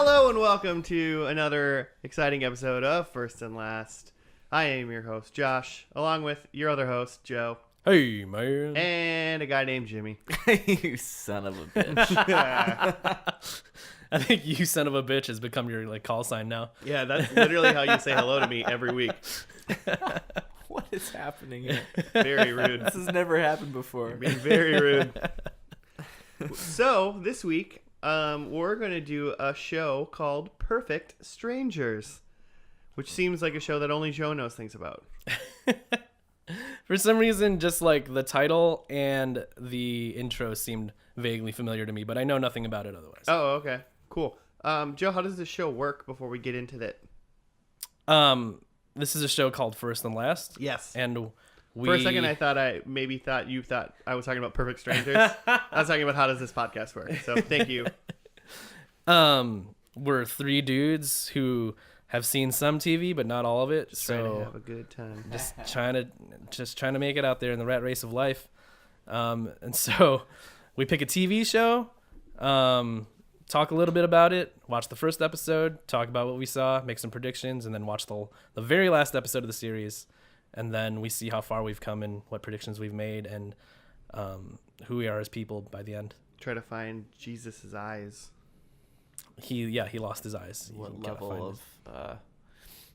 Hello and welcome to another exciting episode of First and Last. I am your host, Josh, along with your other host, Joe. Hey, man. And a guy named Jimmy. You son of a bitch. I think you son of a bitch has become your call sign now. Yeah, that's literally how you say hello to me every week. What is happening here? Very rude. This has never happened before. You're being very rude. So, this week, we're going to do a show called Perfect Strangers, which seems like a show that only Joe knows things about. For some reason, just the title and the intro seemed vaguely familiar to me, but I know nothing about it otherwise. Oh, okay. Cool. Joe, how does this show work before we get into that? This is a show called First and Last. Yes. And for a second, I thought you thought I was talking about Perfect Strangers. I was talking about how does this podcast work. So thank you. We're three dudes who have seen some TV, but not all of it. Just trying to have a good time. Just trying to make it out there in the rat race of life. And so we pick a TV show, talk a little bit about it, watch the first episode, talk about what we saw, make some predictions, and then watch the very last episode of the series. And then we see how far we've come and what predictions we've made and who we are as people by the end. Try to find Jesus's eyes. He lost his eyes. What level of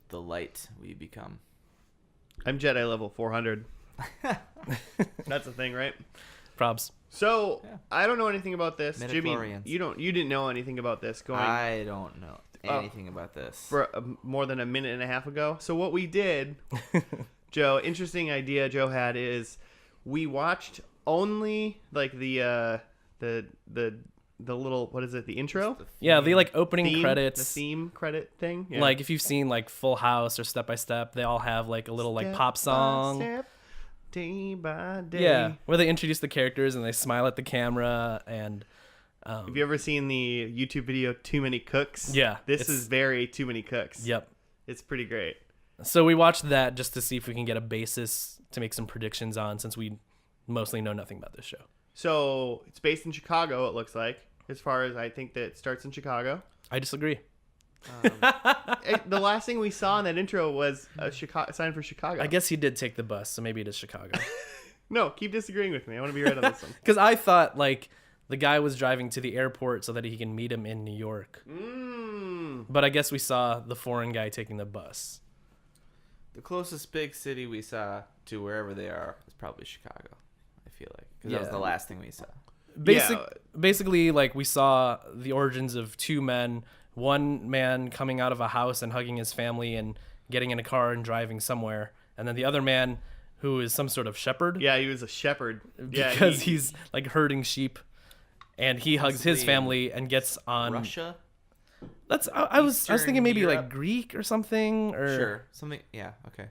the light we become? I'm Jedi level 400. That's a thing, right? Probs. So I don't know anything about this. Jimmy, you didn't know anything about this I don't know anything about this for more than a minute and a half ago. So what we did, Joe, interesting idea Joe had is we watched only the little, what is it, the intro? The opening theme, credits. The theme credit thing. Yeah. If you've seen Full House or Step by Step, they all have a little Step pop song. by step, day by day. Yeah, where they introduce the characters and they smile at the camera. And have you ever seen the YouTube video Too Many Cooks? Yeah. This is very Too Many Cooks. Yep. It's pretty great. So we watched that just to see if we can get a basis to make some predictions on, since we mostly know nothing about this show. So it's based in Chicago, it looks like. As far as I think that it starts in Chicago. I disagree. The last thing we saw in that intro was a sign for Chicago. I guess he did take the bus, so maybe it is Chicago. No, keep disagreeing with me. I want to be right on this one. Because I thought the guy was driving to the airport so that he can meet him in New York. But I guess we saw the foreign guy taking the bus. The closest big city we saw to wherever they are is probably Chicago, I feel like. Because that was the last thing we saw. Basically, we saw the origins of two men. One man coming out of a house and hugging his family and getting in a car and driving somewhere. And then the other man who is some sort of shepherd. Yeah, he was a shepherd. Because he's herding sheep. And he hugs his family and gets on Russia? I was thinking maybe Europe? Greek or something, or Sure. Something, yeah, okay.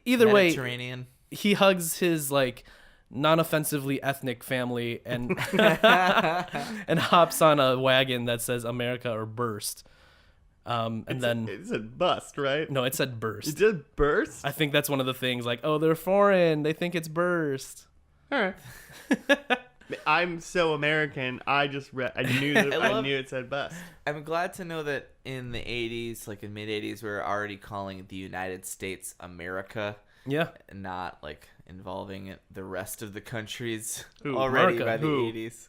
Either way, Mediterranean. he hugs his non-offensively ethnic family and and hops on a wagon that says America or burst. It said bust, right? No, it said burst. It did burst? I think that's one of the things, they're foreign, they think it's burst. All right. I'm so American. I just I knew that I knew it said bust. I'm glad to know that in the 80s, in mid-80s, we were already calling the United States America. Yeah. And not involving the rest of the countries Who? already America? by the Who? 80s.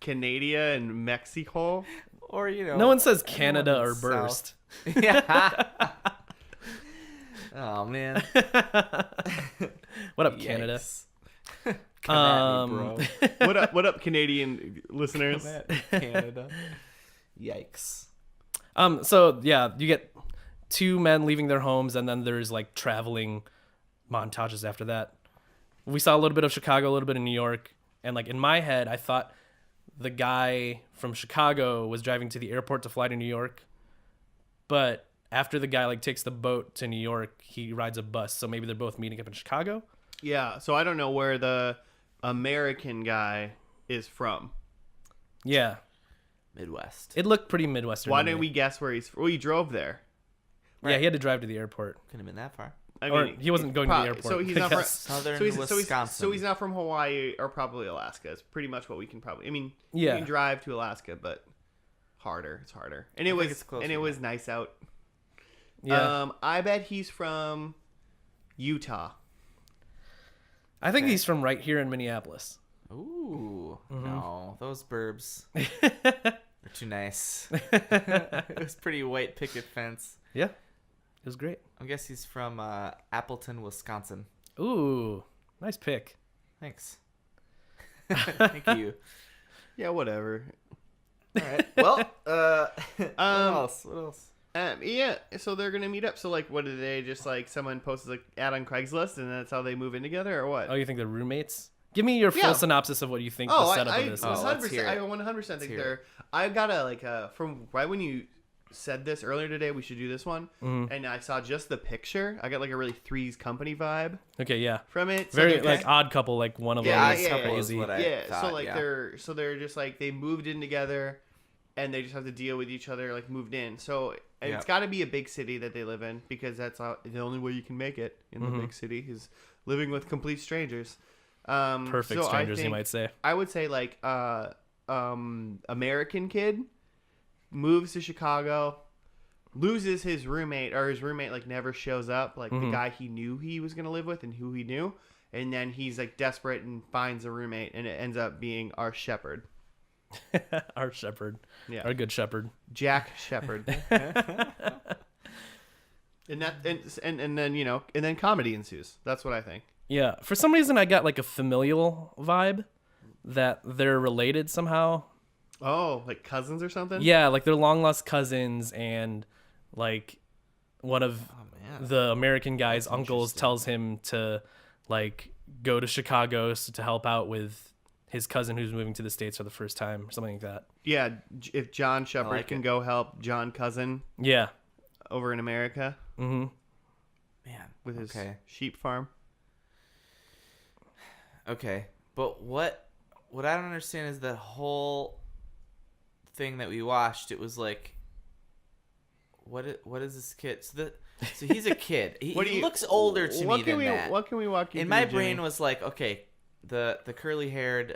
Canada and Mexico. Or, no one says Canada or burst. Yeah. Oh, man. What up, Canada? Come at me, bro. What up, Canadian listeners? Come at me, Canada. Yikes. So yeah, you get two men leaving their homes, and then there's traveling montages after that. We saw a little bit of Chicago, a little bit of New York, and in my head, I thought the guy from Chicago was driving to the airport to fly to New York, but after the guy takes the boat to New York, he rides a bus. So maybe they're both meeting up in Chicago. Yeah. So I don't know where the American guy is from. Yeah. Midwest. It looked pretty Midwestern. Why didn't we guess where he's from? Well, he drove there. Yeah, he had to drive to the airport. Couldn't have been that far. Or he wasn't going to the airport. So he's not from Southern Wisconsin. Wisconsin. So he's not from Hawaii or probably Alaska. It's pretty much what we can probably. I mean, Yeah. you can drive to Alaska, but harder. It's harder, and I think it's closer it now. was nice out. Yeah. I bet he's from Utah. I think he's from right here in Minneapolis. Ooh, Mm-hmm. no, those burbs are too nice. It was pretty white picket fence. Yeah. It was great. I guess he's from Appleton, Wisconsin. Ooh, nice pick. Thanks. Thank you. Yeah, whatever. All right. Well, what else? What else? Yeah, so they're gonna meet up. So like, what did they just like? Someone posted like ad on Craigslist, and that's how they move in together, or what? Oh, you think they're roommates? Give me your full Yeah. synopsis of what you think Oh, the setup I of this is. 100%, I hear it. 100% think hear they're. I got a like from right when you said this earlier today, we should do this one, and I saw just the picture. I got like a really Three's Company vibe Okay, yeah. from it. So Very they're like just- odd couple, like one of Yeah, them yeah, is yeah. crazy. What I yeah. thought, So like yeah. they're just like they moved in together, and they just have to deal with each other like moved in. So Yeah. it's got to be a big city that they live in because that's the only way you can make it in the big city is living with complete strangers. Perfect so strangers, I you think, might say. I would say like American kid moves to Chicago, loses his roommate, or his roommate like never shows up, like the guy he knew he was gonna live with and who he knew, and then he's like desperate and finds a roommate, and it ends up being our shepherd, Our shepherd. Yeah. Our good shepherd. Jack Shepherd. And that and then and then comedy ensues. That's what I think. Yeah. For some reason, I got like a familial vibe that they're related somehow. Oh, like cousins or something? Yeah, like they're long lost cousins, and like one of man. the American guy's uncles tells him to like go to Chicago to help out with his cousin who's moving to the States for the first time or something like that. Yeah, if John Shepherd like can it. go help John Cousin Yeah. over in America Mm-hmm. Man. with his Okay. sheep farm. Okay. But what I don't understand is that whole thing that we watched. It was like, what is this kid? So he's a kid. He looks older to me than that. What can we walk you In through, my Jimmy? brain was like, okay, the curly haired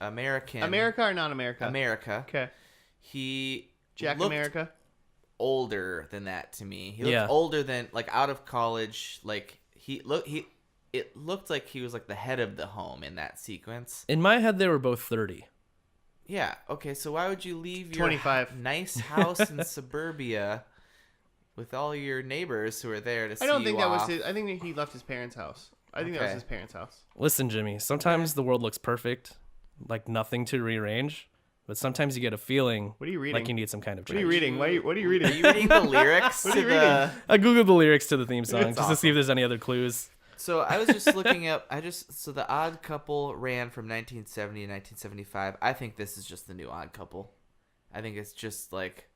American America or non-America? America. Okay. He Jack looked America. older than that to me. He looked Yeah. older than like out of college. Like it looked like he was like the head of the home in that sequence. In my head, they were both 30. Yeah. Okay. So why would you leave your 25. nice house in suburbia with all your neighbors who are there to see I don't think you that was off? his. I think that he left his parents' house. I think that was Okay. his parents' house. Listen, Jimmy, sometimes the world looks perfect, like nothing to rearrange, but sometimes you get a feeling What are you reading? like you need some kind of What are you change. reading? What are you Are reading? you reading the lyrics What to are you the? I googled the lyrics to the theme song It's just to see if there's any other clues. So I was just looking up. So the Odd Couple ran from 1970 to 1975. I think this is just the new Odd Couple. I think it's just like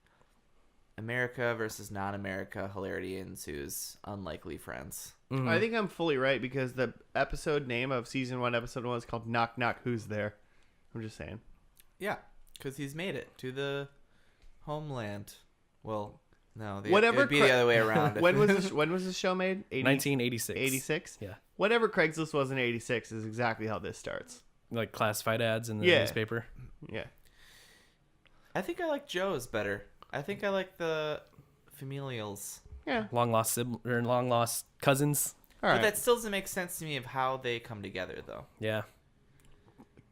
America versus non-America. Hilarity ensues. Unlikely friends. Mhm. I think I'm fully right because the episode name of season 1, episode 1 is called "Knock Knock, Who's There." I'm just saying. Yeah, because he's made it to the homeland. Well, no, Whatever it'd be the other way around. When was this show made? 1986. 86? Yeah. Whatever Craigslist was in 86 is exactly how this starts. Like classified ads in the Yeah. newspaper. Yeah. I think I like Joe's better. I think I like the familials. Yeah. Long lost cousins. All But right. that still doesn't make sense to me of how they come together, though. Yeah.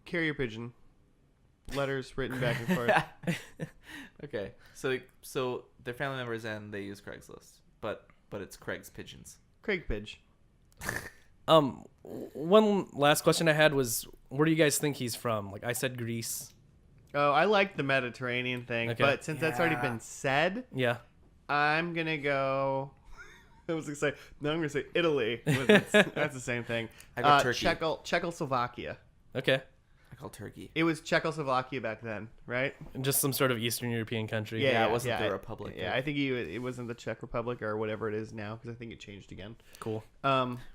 Carrier pigeon. Letters written back and forth. Okay, so they're family members and they use Craigslist, but it's Craig's pigeons. Craig Pidge. One last question I had was, where do you guys think he's from? Like I said, Greece. Oh, I like the Mediterranean thing, Okay. but since that's already Yeah. been said, Yeah. I'm gonna go. I was gonna say no. I'm gonna say Italy. That's the same thing. I go Turkey. Czechoslovakia. Okay. I call Turkey. It was Czechoslovakia back then, right? Just some sort of Eastern European country. Yeah, it wasn't the Republic. Yeah, I think it wasn't the Czech Republic or whatever it is now because I think it changed again. Cool.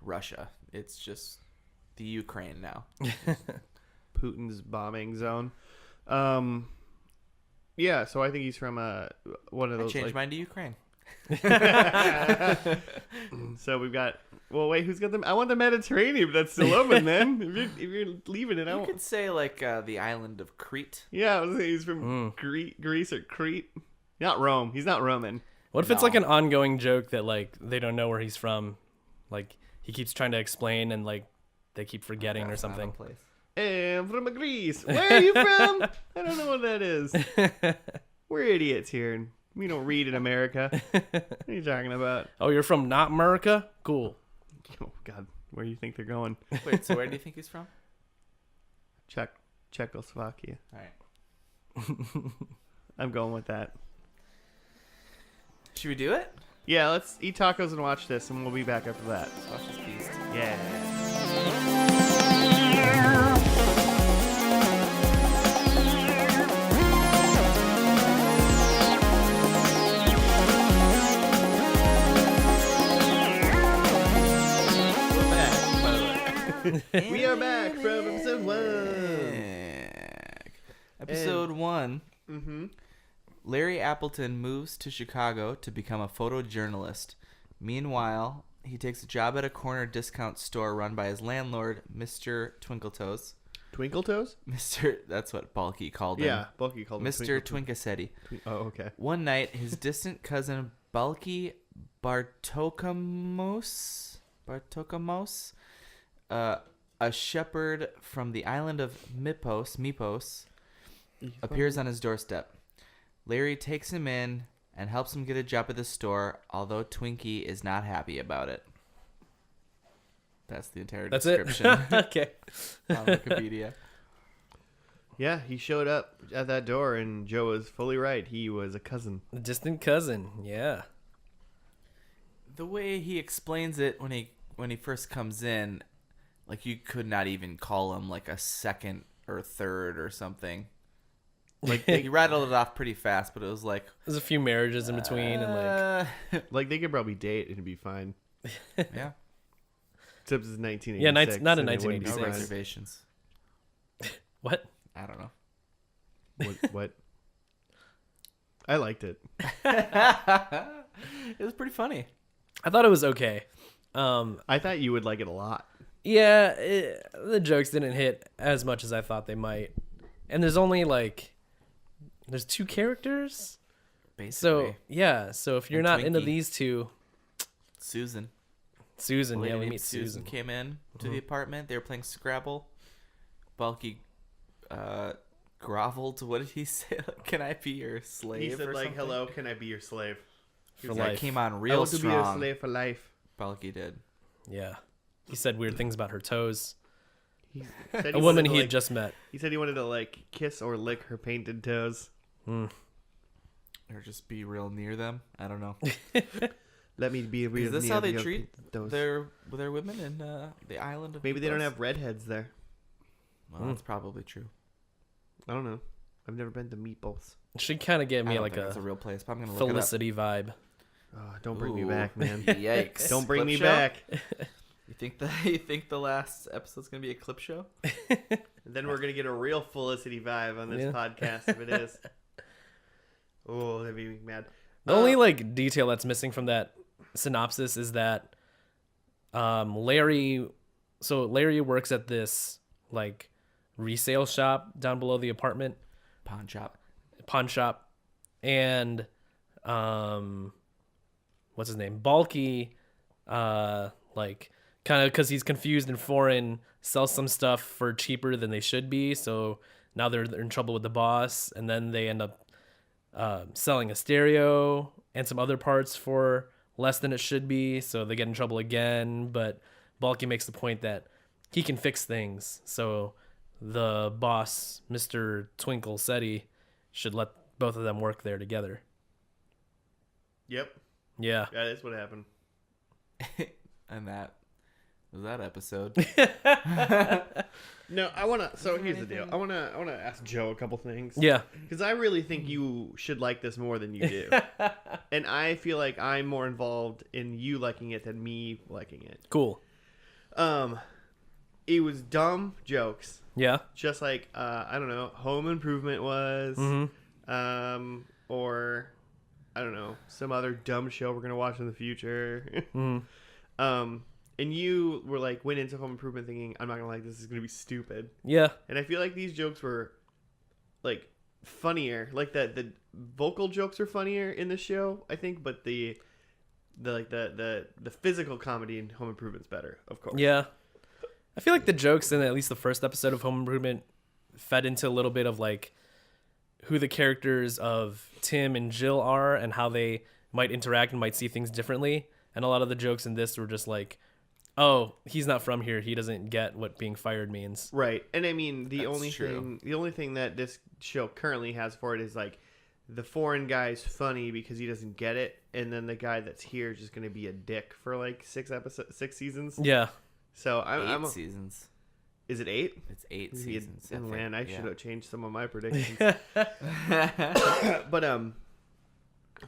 Russia. It's just the Ukraine now. Putin's bombing zone. Yeah, so I think he's from one of I those. changed Like, mine to Ukraine. So we've got. Well, wait, who's got them? I want the Mediterranean, but that's still open, man. If you're leaving it, I You want. could say like the island of Crete. Yeah, I was saying he's from Greece or Crete. Not Rome. He's not Roman. What if it's like an ongoing joke that like they don't know where he's from? Like he keeps trying to explain and like they keep forgetting or That's not a something. place. Hey, I'm from Greece. Where are you from? I don't know what that is. We're idiots here, and we don't read in America. What are you talking about? Oh, you're from not America? Cool. Oh God, where do you think they're going? Wait, so where do you think he's from? Czechoslovakia. All right. I'm going with that. Should we do it? Yeah, let's eat tacos and watch this, and we'll be back after that. Let's watch this beast. Yeah. We're back, by the way. We are back from episode 1. Episode 1. Mm-hmm. Larry Appleton moves to Chicago to become a photojournalist. Meanwhile, he takes a job at a corner discount store run by his landlord, Mr. Twinkletoes. Twinkle Toes? That's what Balki called him. Yeah, Balki called him Mr. Twinkle Twinkasetti. Oh, okay. One night, his distant cousin Balki Bartokamos, a shepherd from the island of Mipos, appears on his doorstep. Larry takes him in and helps him get a job at the store, although Twinkie is not happy about it. That's the entire That's description it. Okay. on Wikipedia. Yeah, he showed up at that door, and Joe was fully right. He was a cousin. A distant cousin. Yeah. The way he explains it when he first comes in, like you could not even call him like a second or third or something. Like he rattled it off pretty fast, but it was like There's a few marriages in between and Like, they could probably date and it'd be fine. yeah, Except it's 1986. Yeah, not in and it wouldn't be no 1986. fine. reservations. what? I don't know. What? I liked it. It was pretty funny. I thought it was okay. I thought you would like it a lot. Yeah, the jokes didn't hit as much as I thought they might. And there's only there's 2 characters. Basically, So, yeah, so if you're And not into Twinkie. these two, Susan. Susan, A lady yeah, we named meet Susan. came in to the apartment. They were playing Scrabble. Balky groveled. What did he say? Like, can I be your slave? He said, or like, something? hello, can I be your slave? For That life. came on I real want to be your strong. slave for life. Balky did. Yeah. He said weird things about her toes. He said A he woman wanted to, he had like- just met. He said he wanted to, like, kiss or lick her painted toes. Mm. Or just be real near them. I don't know. Let me be real. Is this near how they your treat painted toes. their women in the island of Maybe they don't Mipos? have redheads there. Well, that's probably true. I don't know. I've never been to Meatballs. She kind of gave I me don't like think it's a a real place, but I'm gonna look Felicity vibe. Oh, don't bring me Ooh. back, man. it up. Yikes! Don't bring Clip me show? back. You think the last episode's gonna be a clip show? Then we're gonna get a real Felicity vibe on this Yeah. podcast if it is. Oh, that'd be mad. The only detail that's missing from that synopsis is that Larry works at this resale shop down below the apartment, Pawn shop. and what's his name, Balky, kind of because he's confused and foreign, sells some stuff for cheaper than they should be, so now they're in trouble with the boss, and then they end up selling a stereo and some other parts for less than it should be, so they get in trouble again. But Balky makes the point that he can fix things, so the boss, Mr. Twinkle Seti, should let both of them work there together. Yep. Yeah. Yeah, that's what happened. And that was that episode. No, I wanna. So here's the deal. I wanna ask Joe a couple things. Yeah. Because I really think you should like this more than you do, and I feel like I'm more involved in you liking it than me liking it. Cool. It was dumb jokes, Yeah. just like I don't know, Home Improvement was, Mm-hmm. or I don't know, some other dumb show we're gonna watch in the future. Mm. And you were like, went into Home Improvement thinking, I'm not gonna like this. Is gonna be stupid. Yeah. And I feel like these jokes were like funnier. Like the vocal jokes are funnier in the show, I think, but the physical comedy in Home Improvement's better, of course. Yeah. I feel like the jokes in at least the first episode of Home Improvement fed into a little bit of like who the characters of Tim and Jill are and how they might interact and might see things differently. And a lot of the jokes in this were just like, oh, he's not from here. He doesn't get what being fired means. Right. And I mean, the That's only true. thing that this show currently has for it is like the foreign guy's funny because he doesn't get it, and then the guy that's here is just going to be a dick for like 6 seasons. Yeah. So I'm 8 seasons. Is it 8? It's 8 seasons. I think. Man, I Yeah. should have changed some of my predictions. But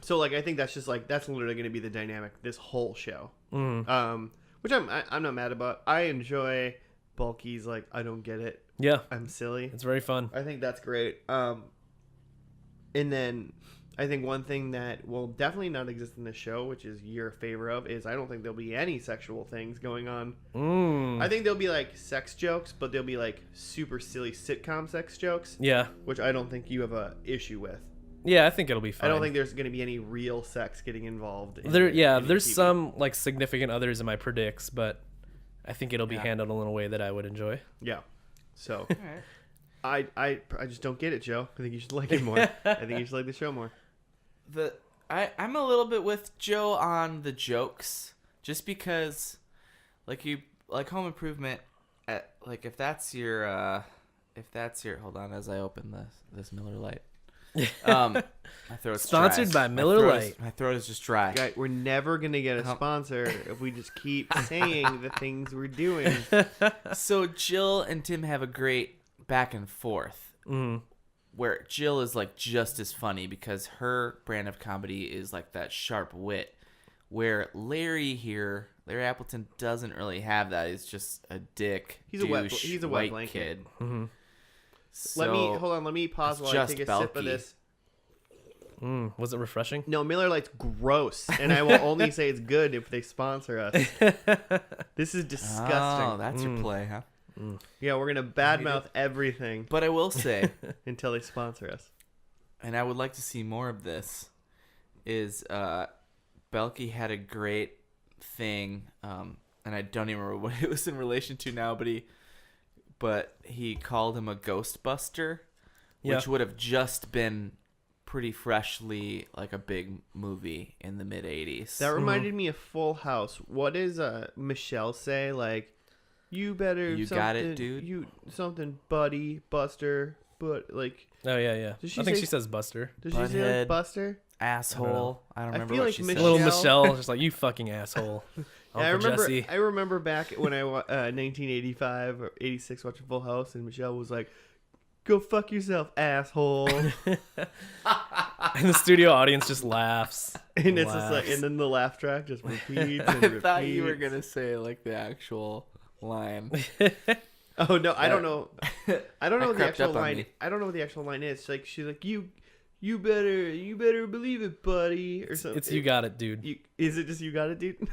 so like I think that's just like that's literally going to be the dynamic this whole show. Mm. Which I'm not mad about. I enjoy Balki's like I don't get it. Yeah. I'm silly. It's very fun. I think that's great. And then I think one thing that will definitely not exist in this show, which is your favor of, is I don't think there'll be any sexual things going on. Mm. I think there'll be like sex jokes, but they'll be like super silly sitcom sex jokes, Yeah. which I don't think you have a issue with. Yeah, I think it'll be fine. I don't think there's going to be any real sex getting involved. There's TV. some like significant others in my predicts, but I think it'll be handled in a way that I would enjoy. Yeah. So All right. I just don't get it, Joe. I think you should like it more. I think you should like the show more. I'm a little bit with Joe on the jokes, just because, like Home Improvement, like if that's your hold on as I open this Miller Lite. My throat's Sponsored dry. by Miller Lite. My throat is just dry. Guy, we're never gonna get a sponsor if we just keep saying the things we're doing. So Jill and Tim have a great back and forth. Mm. Where Jill is like just as funny because her brand of comedy is like that sharp wit, where Larry Appleton doesn't really have that. He's just a dick. He's a wet white blanket. kid. Mm-hmm. So, Let me pause it's while I just take a sip of Balki. this. Was it refreshing? No, Miller Lite's gross, and I will only say it's good if they sponsor us. This is disgusting. Oh, that's your play, huh? Yeah, we're gonna badmouth everything But I will say, until they sponsor us. and I would like to see more of this, is Balki had a great thing, and I don't even remember what it was in relation to now, but he called him a Ghostbuster, which would have just been pretty freshly like a big movie in the mid 80s. That reminded me of Full House. What does Michelle say? Like, you better. You got it, dude? You something, buddy, Buster, but like. Oh yeah. Does she I think say- she says Buster. Does she say Butthead. like Buster? Asshole. I don't remember feel what like she Michelle- said. Little Michelle, just like you fucking asshole. Yeah, Uncle Jesse. I remember back when I 1985 or 86 watching Full House, and Michelle was like, "Go fuck yourself, asshole." And the studio audience just laughs. And it's just like, and then the laugh track just repeats and I thought you were repeats. gonna say like the actual line. Oh no, I don't know. I don't know what the crept actual up on line. me. I don't know what the actual line is. Like she's like, you better believe it, buddy, or something. It's you got it, dude. Is it just you got it, dude?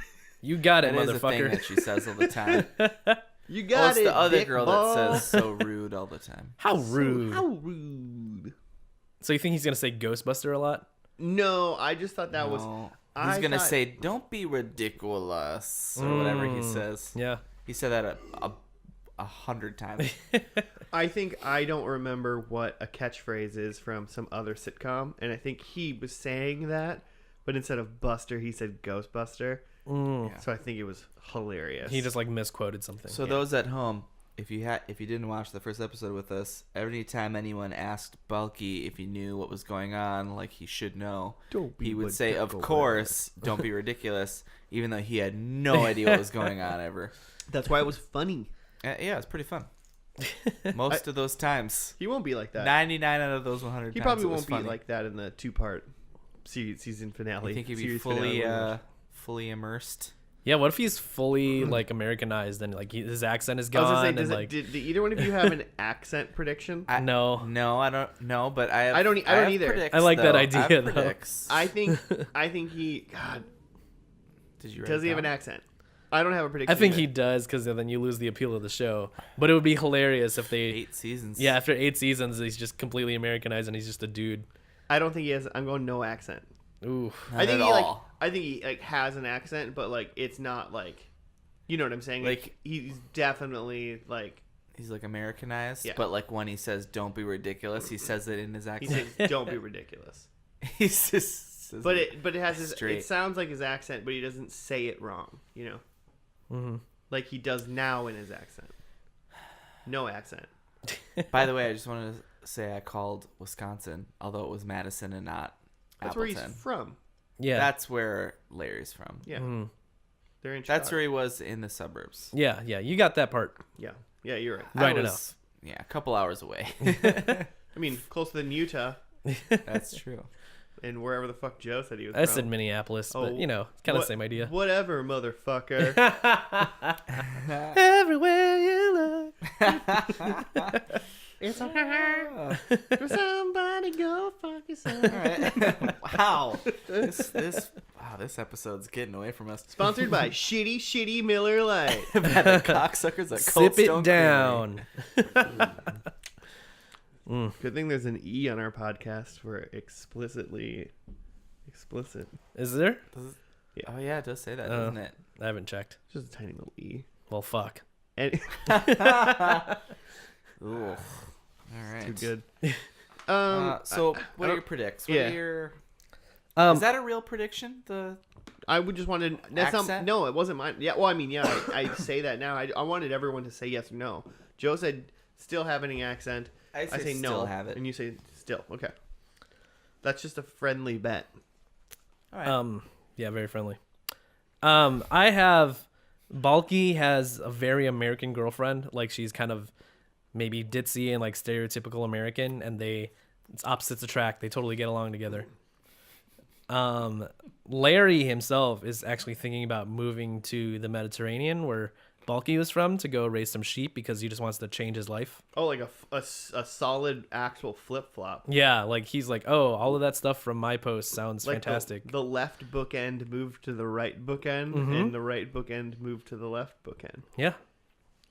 You got it, That is a thing motherfucker. that she says all the time. You Oh, got it's it. the other dick girl ball. that says so rude all the time. How rude. How rude. So you think he's gonna say Ghostbuster a lot? No, I just thought that was. No. I He's gonna thought- say, "Don't be ridiculous," or whatever he says. Yeah. He said that a 100 times. I think I don't remember what a catchphrase is from some other sitcom, and I think he was saying that, but instead of Buster, he said Ghostbuster. Yeah. So I think it was hilarious. He just like misquoted something. So those at home, if you didn't watch the first episode with us, every time anyone asked Balki if he knew what was going on, like he should know, Don't be he would say, "Of ridiculous." course, don't be ridiculous," even though he had no idea what was going on ever. That's why it was funny. Yeah, it's pretty fun. Most of those times, He won't be like that. 99 out of those 100 He times, probably it was won't be funny. like that in the 2-part season finale. You think he'd be series fully finale. fully immersed? Yeah, what if he's fully like Americanized and like his accent is I was gone? gonna say, And like, did either one of you have an accent prediction? no, I don't know, but I have, I don't have either. predicts, I like that though. idea, I have though. predicts. I think he. God, Did you? does he have an accent? I don't have a prediction. I think either. he does because then you lose the appeal of the show. But it would be hilarious if they, 8 seasons? yeah, after 8 seasons, he's just completely Americanized and he's just a dude. I don't think he has. I'm going no accent. Ooh, I think at he all. I think he like has an accent, but like it's not like, you know what I'm saying? Like he's definitely like He's like Americanized, Yeah. but like when he says "Don't be ridiculous," he says it in his he accent. says, "Don't be ridiculous." He's just says But it has his. straight. It sounds like his accent, but he doesn't say it wrong. You know, like he does now in his accent. No accent. By the way, I just wanted to say I called Wisconsin, although it was Madison and not That's Appleton. where he's from. yeah, That's where Larry's from. Yeah, Mhm. they're in. That's Chicago. where he was in the suburbs. yeah, you got that part. Yeah, you right. Right I was, enough. Yeah, a couple hours away. I mean, closer than Utah That's true. and wherever the fuck Joe said he was I from. said Minneapolis, but Oh, you know, kind of what- the same idea. Whatever, motherfucker. Everywhere you look. It's okay. For somebody go fuck yourself. All right. Wow. This episode's getting away from us. Sponsored by Shitty Miller Lite. By the cocksuckers at Cold Sip Stone it down. Good thing there's an E on our podcast for explicitly explicit. Is there? Creamery. Yeah. Oh yeah, it does say that, Oh. doesn't it? I haven't checked. Just a tiny little E. Well, fuck. And Ooh. All right. too good. So, what are don't- your predicts? yeah. What are your? Um, Is that a real prediction? The I would just wanted that's not Accent? no, it wasn't mine. Yeah, well, I mean, yeah, I say that now. I wanted everyone to say yes or no. Joe said still having an accent. I say no, still have it. and you say still. Okay, that's just a friendly bet. All right. Yeah, very friendly. I have Balki has a very American girlfriend. Like she's kind of maybe ditzy and like stereotypical American, and it's opposites attract. They totally get along together. Larry himself is actually thinking about moving to the Mediterranean where Balki was from to go raise some sheep because he just wants to change his life. Oh, like a solid actual flip flop. Yeah, like he's like, oh, all of that stuff from my post sounds Like fantastic. The left bookend moved to the right bookend, and the right bookend moved to the left bookend. Yeah.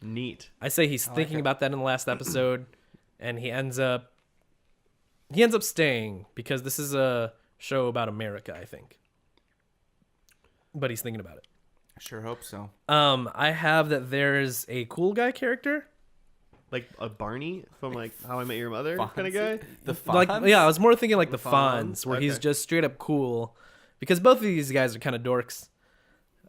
Neat. I say he's thinking about that in the last episode, and he ends up staying because this is a show about America, I think. But he's thinking about it. I sure hope so. I have that there's a cool guy character. Like a Barney from like How I Met Your Mother kind of Fonzie? guy. The Fonz? Like, yeah, I was more thinking like the Fonz? Fonz, where he's Okay. just straight up cool, because both of these guys are kind of dorks.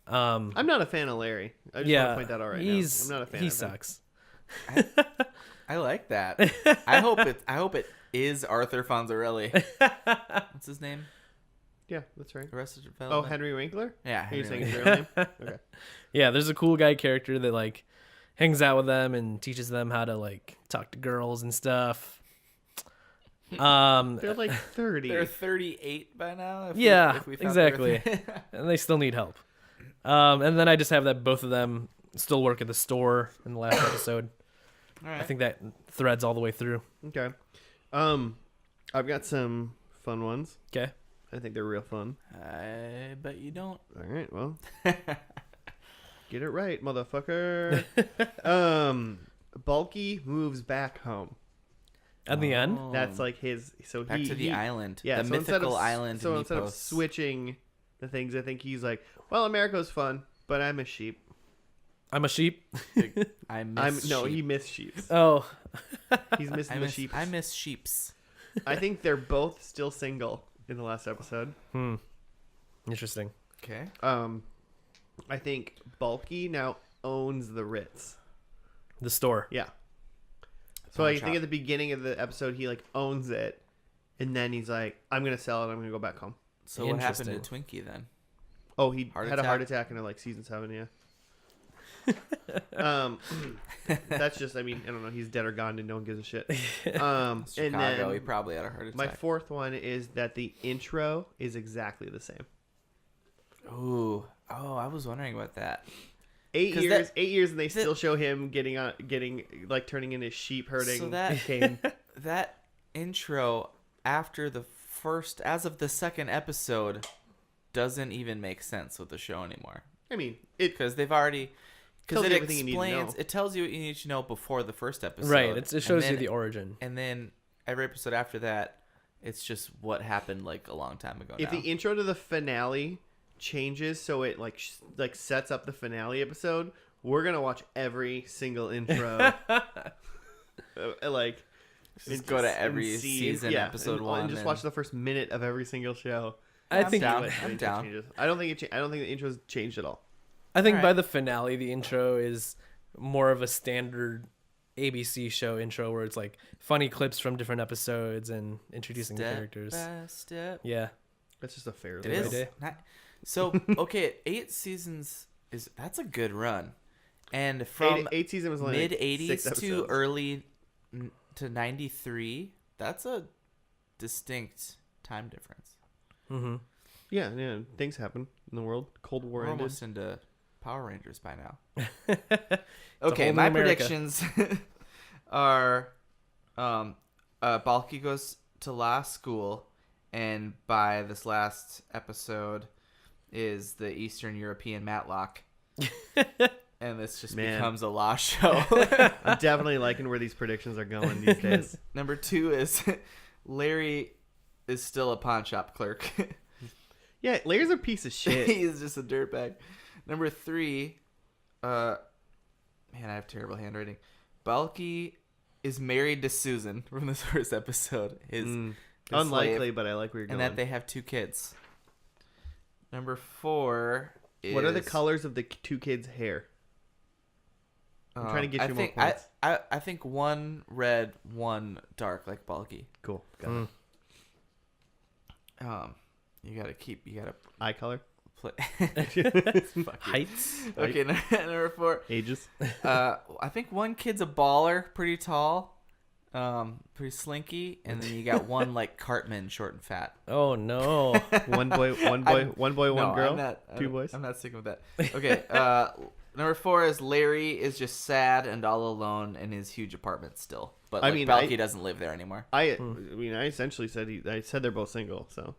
I'm not a fan of Larry. I just Yeah, want to point that out right he's now. I'm not a fan he of him. sucks. I like that. I hope it is Arthur Fonzarelli. What's his name? Yeah, that's right. Arrested Oh, Development. Henry Winkler? Yeah, Are you Henry saying his Winkler. real name? Okay. Yeah, there's a cool guy character that like hangs out with them and teaches them how to like talk to girls and stuff. They're like 30. They're 38 by now. If Yeah, if we thought they were exactly. And they still need help. And then I just have that both of them still work at the store in the last episode. All right. I think that threads all the way through. Okay. I've got some fun ones. Okay. I think they're real fun. I bet you don't. All right, well. Get it right, motherfucker. Balki moves back home. At the end, That's like his. So Back he to the island. Yeah, the so instead mythical of, island. So in instead of Mythos. switching the things, I think he's like, well, America's fun, but I'm a sheep. I'm a sheep. I miss No, sheep. he missed sheep. Oh, He's missing the sheep. I miss sheeps. I think they're both still single in the last episode. interesting. Okay. I think Balki now owns the Ritz. The store. Yeah. So I think at the beginning of the episode he like owns it, and then he's like, "I'm gonna sell it. I'm gonna go back home." So what happened to Interesting. Twinkie then? Oh, he Heart had a heart attack? attack in like season 7. Yeah. That's just. I mean, I don't know. He's dead or gone, and no one gives a shit. And Chicago. He then probably had a heart attack. my fourth one is that the intro is exactly the same. Ooh. Oh, I was wondering about that. 8 'Cause years, that- 8 years, and they still show him getting like turning into sheep herding. So that cane. that intro after as of the second episode doesn't even make sense with the show anymore. I mean, it Because they've already tells it you everything you need to explains know. it tells you what you need to know before the first episode. Right. It shows you then- the origin. And then every episode after that, it's just what happened like a long time ago. If now. the intro to the finale changes so it like sets up the finale episode, we're gonna watch every single intro. Like just go to every season, episode and, 1, and just watch the first minute of every single show. I I'm think down. When I'm intro down. changes. I don't think the intro's changed at all. I think by Alright. the finale, the intro is more of a standard ABC show intro where it's like funny clips from different episodes and introducing the Step characters. by step. Yeah. That's just a fair. It Every is. day. So okay, 8 seasons that's a good run, and from eight season was only mid like 80s 6 to episodes. early to 93. That's a distinct time difference. Mm-hmm. Yeah, things happen in the world. Cold War We're ended. almost into Power Rangers by now. a Okay, whole my new America. predictions are Balki goes to law school, and by this last episode is the Eastern European Matlock. And this just Man. becomes a law show. I'm definitely liking where these predictions are going these days. Number 2 is Larry is still a pawn shop clerk. Yeah, Larry's a piece of shit. He's just a dirtbag. Number 3, man, I have terrible handwriting. Balki is married to Susan from this first episode. His Unlikely, slave, but I like where you're and going. that they have 2 kids. Number 4 is What are the colors of the 2 kids' hair? I'm trying to get you more points. I think 1 red, 1 dark, like Balki. Cool. Got it. You gotta Eye color? play. Heights. Okay, number 4. Ages? I think 1 kid's a baller, pretty tall, pretty slinky, and then you got 1 like Cartman, short and fat. Oh no. One boy, one No, girl? I'm not, 2 boys? I'm not sticking with that. Okay, number 4 is Larry is just sad and all alone in his huge apartment still, but like, Balki doesn't live there anymore. I mean, I essentially said I said they're both single, so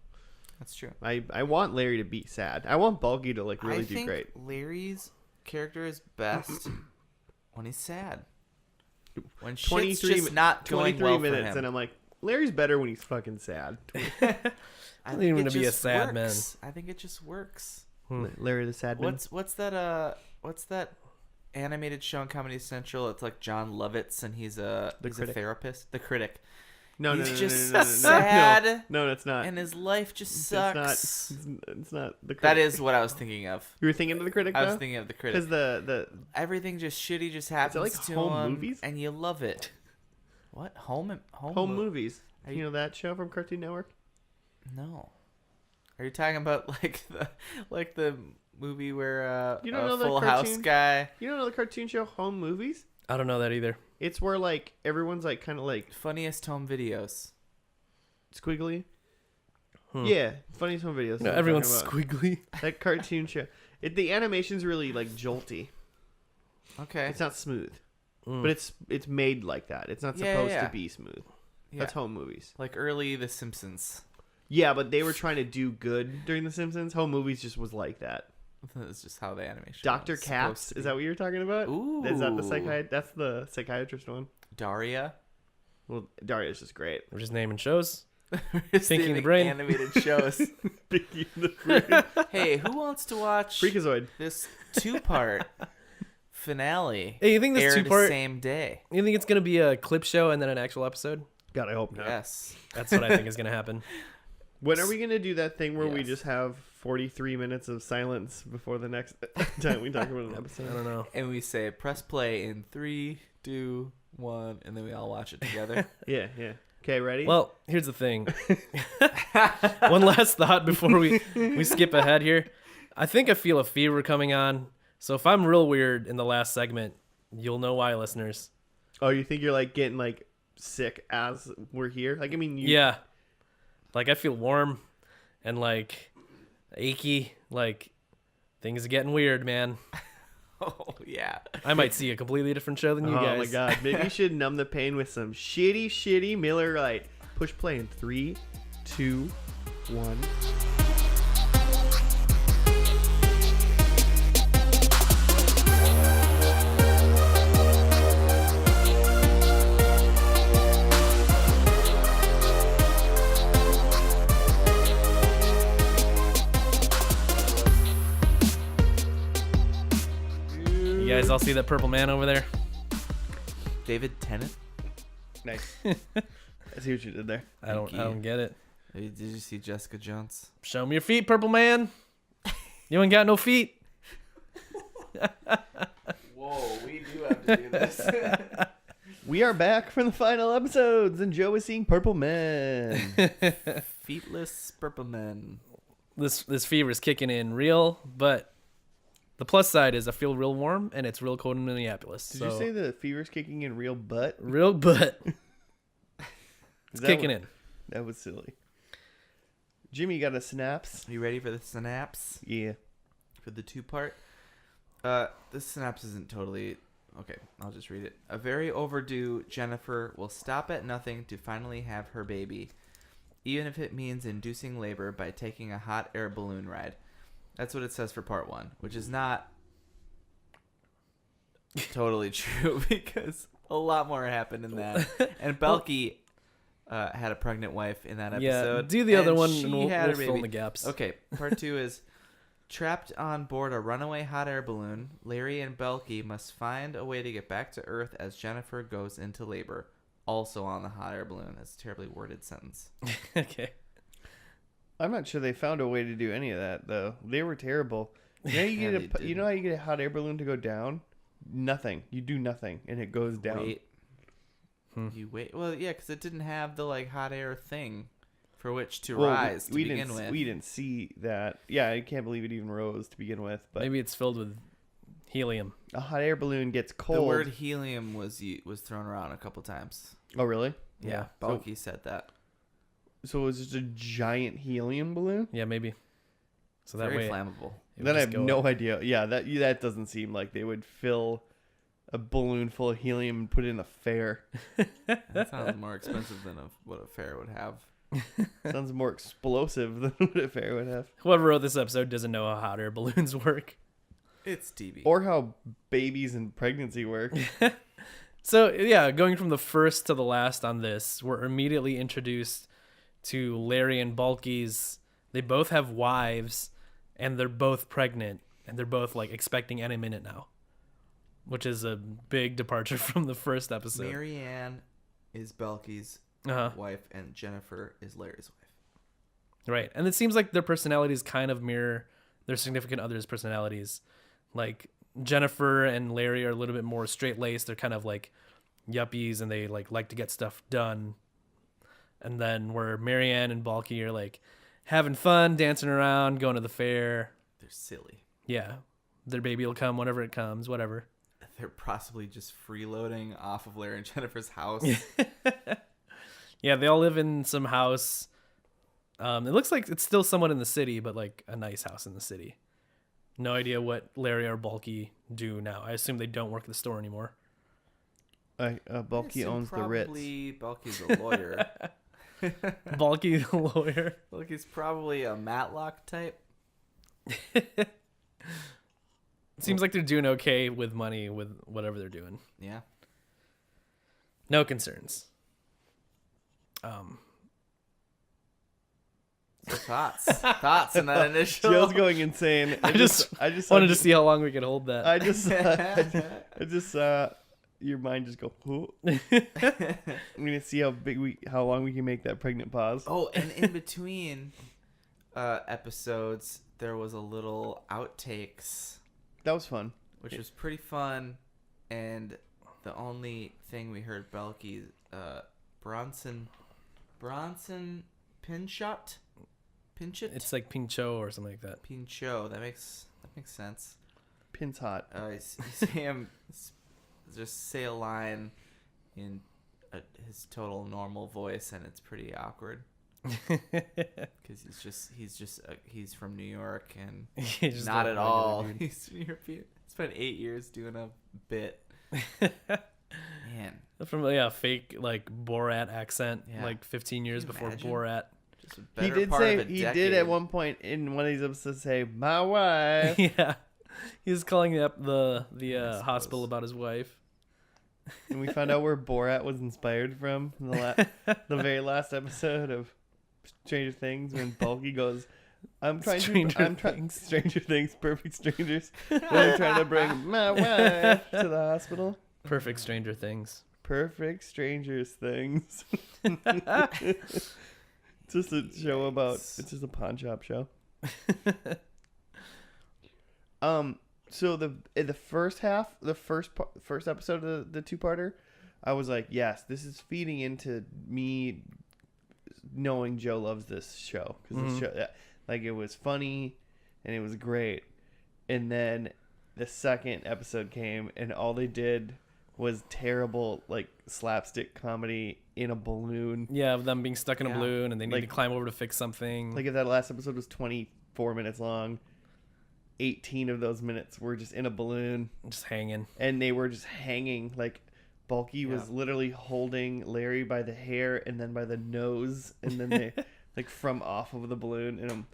That's true. I want Larry to be sad. I want Balky to like really I do think great. Larry's character is best when he's sad. When shit's 23 just not going 23 well minutes, for him. and I'm like, Larry's better when he's fucking sad. I Doesn't think even it to be a just sad works. I think it just works. Larry the sad man. What's that animated show on Comedy Central? It's like John Lovitz, and he's a Critic. therapist. The Critic. No, He's no, no, just no, no, no, no, sad, No, it's not. and his life just It's sucks. It's not the critic. That is what I was thinking of. You were thinking of the critic, I was though? thinking of the Because Critic. the Everything just shitty just happens like to home him, movies? and you love it. What home movies. Are You know that show from Cartoon Network? No. Are you talking about like the movie where You don't know the Full House cartoon? guy, You don't know the cartoon show Home Movies? I don't know that either. It's where like everyone's like kind of like funniest home videos? squiggly. Yeah, funniest home videos. No, I'm everyone's talking about. squiggly. That cartoon show. The animation's really like jolty. Okay. It's not smooth, Mm. but it's made like that. It's not Yeah, supposed yeah. to be smooth. Yeah. That's home movies. Like early The Simpsons. Yeah, but they were trying to do good during The Simpsons. Home movies just was like that. That's just how the animation. Dr. was Katz, supposed to is be. that what you're talking about? Ooh. Is that the That's the psychiatrist one. Daria? Well, Daria's just great. We're just naming shows. Just Pinky naming the Brain. Animated shows. Pinky the Brain. Hey, who wants to watch Freakazoid. this 2-part finale? Hey, you think this aired 2-part? same day? You think it's gonna be a clip show and then an actual episode? God, I hope not. Yes. That's what I think is gonna happen. When are we gonna do that thing where we Yes. just have 43 minutes of silence before the next time we talk about an I episode? don't know. And we say press play in 3, 2, 1, and then we all watch it together. Yeah. Okay, ready? Well, here's the thing. One last thought before we skip ahead here. I think I feel a fever coming on. So if I'm real weird in the last segment, you'll know why, listeners. Oh, you think you're like getting like sick as we're here? Like, I mean, Yeah. Like I feel warm and like achy. Like Things are getting weird, man. Oh, yeah. I might see a completely different show than you guys. Oh my god. Maybe you should numb the pain with some shitty Miller Lite. Push play in 3, 2, 1. You guys all see that purple man over there? David Tennant? Nice. I see what you did there. I don't get it. Hey, did you see Jessica Jones? Show me your feet, purple man. You ain't got no feet. Whoa, we do have to do this. We are back from the final episodes, and Joe is seeing Purple Men. Feetless purple men. This fever is kicking in real, but the plus side is I feel real warm and it's real cold in Minneapolis. Did you say the fever's kicking in real butt? Real butt. It's kicking in. That was silly. Jimmy, got a synapse? Are you ready for the synapse? Yeah. For the 2-part? This synapse isn't totally... Okay, I'll just read it. A very overdue Jennifer will stop at nothing to finally have her baby, even if it means inducing labor by taking a hot air balloon ride. That's what it says for part 1, which is not totally true because a lot more happened in that. And Balki had a pregnant wife in that episode. Yeah, do the other one she and we'll had a fill in baby. the gaps. Okay, part 2 is trapped on board a runaway hot air balloon. Larry and Balki must find a way to get back to Earth as Jennifer goes into labor. Also on the hot air balloon. That's a terribly worded sentence. Okay. I'm not sure they found a way to do any of that, though. They were terrible. You know, you know how you get a hot air balloon to go down? Nothing. You do nothing, and it goes down. Wait. You wait. Well, yeah, because it didn't have the hot air thing for which to rise to begin with. We didn't see that. Yeah, I can't believe it even rose to begin with. But maybe it's filled with helium. A hot air balloon gets cold. The word helium was thrown around a couple times. Oh, really? Yeah, Balki said that. So it was just a giant helium balloon? Yeah, maybe. So that Very way, flammable. Then I have no idea. Yeah, that doesn't seem like they would fill a balloon full of helium and put it in a fair. That sounds more expensive than what a fair would have. Sounds more explosive than what a fair would have. Whoever wrote this episode doesn't know how hot air balloons work. It's TV. Or how babies and pregnancy work. So, yeah, going from the first to the last on this, we're immediately introduced to Larry and Balki's. They both have wives, and they're both pregnant, and they're both expecting any minute now, which is a big departure from the first episode. Marianne is Balki's wife, and Jennifer is Larry's wife. Right, and it seems like their personalities kind of mirror their significant others' personalities. Like Jennifer and Larry are a little bit more straight-laced. They're kind of like yuppies, and they like to get stuff done. And then where Marianne and Balki are having fun, dancing around, going to the fair. They're silly. Yeah. Their baby will come whenever it comes, whatever. They're possibly just freeloading off of Larry and Jennifer's house. Yeah, they all live in some house. It looks like it's still somewhat in the city, but a nice house in the city. No idea what Larry or Balki do now. I assume they don't work at the store anymore. Balki owns the Ritz. Probably Balki's a lawyer. Balki the lawyer. Balki's probably a Matlock type. Seems like they're doing okay with money with whatever they're doing. Yeah. No concerns. So thoughts in that initial. Joe's going insane. I just wanted to see how long we could hold that. I just your mind just go. Who? I'm gonna see how long we can make that pregnant pause. Oh, and in between episodes, there was a little outtakes. That was fun. Which was pretty fun, and the only thing we heard Balki Bronson Pinchot. It's like Pincho or something like that. Pincho. That makes sense. Pin's hot. You see him just say a line in his total normal voice, and it's pretty awkward. because he's from New York and He's just not a at regular all. dude. He's European. Spent 8 years doing a bit. Man, From fake like Borat accent, Yeah. like 15 years Can you before imagine? Borat. just a He better did part say of a he decade. did at one point in one of these episodes say my wife. Yeah, he was calling up the I hospital suppose. about his wife. And we found out where Borat was inspired from in the very last episode of Stranger Things when Balki goes, Stranger Things, Perfect Strangers. I'm trying to bring my wife to the hospital. Perfect Stranger Things. Perfect Strangers Things. Just a show about, it's just a pawn shop show. So in the first half, the first episode of the two-parter, I was like, yes, this is feeding into me knowing Joe loves this show because this show, like, it was funny and it was great. And then the second episode came and all they did was terrible, like, slapstick comedy in a balloon. Yeah, of them being stuck in a Yeah. balloon and they need Like- to climb over to fix something. Like, if that last episode was 24 minutes long, 18 of those minutes were just in a balloon. Just hanging. And they were just hanging. Like, Balki was Yeah. literally holding Larry by the hair and then by the nose. And then they, like, from off of the balloon. And I'm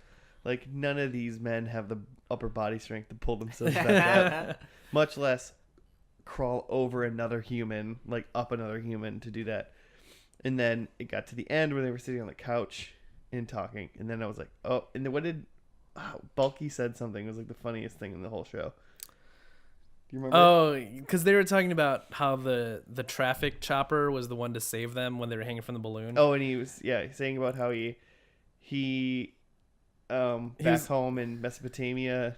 like, none of these men have the upper body strength to pull themselves back out. Much less crawl over another human, like, up another human to do that. And then it got to the end where they were sitting on the couch and talking. And then I was like, oh, and then what did... Balki said something. It was like the funniest thing in the whole show. Do you remember? Oh, because they were talking about how the traffic chopper was the one to save them when they were hanging from the balloon. Oh, and he was saying about how he back home in Mesopotamia,